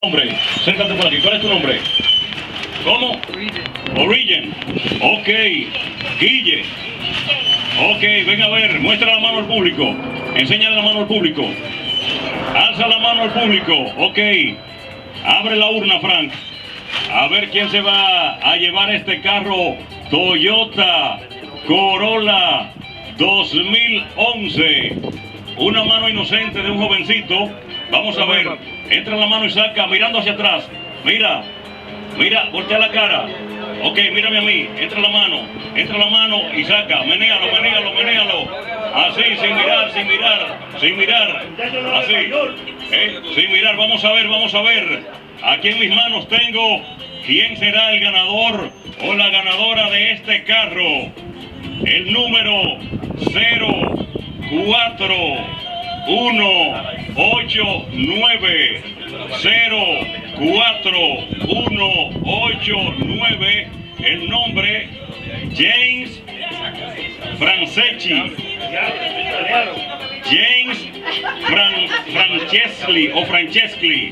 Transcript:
Nombre, acércate por aquí. ¿Cuál es tu nombre? ¿Cómo? Origin. Ok. Guille. Ok, ven a ver, muestra la mano al público. Enseña la mano al público. Alza la mano al público. Ok. Abre la urna, Frank. A ver quién se va a llevar este carro Toyota Corolla 2011. Una mano inocente de un jovencito. Vamos a ver. Entra la mano y saca, mirando hacia atrás. Mira, voltea la cara. Ok, mírame a mí. Entra la mano y saca. Menéalo. Así, sin mirar. Así. Sin mirar, vamos a ver. Aquí en mis manos tengo quién será el ganador o la ganadora de este carro. El número 04-189 04-189. El nombre James Franceschi. James Franceschi.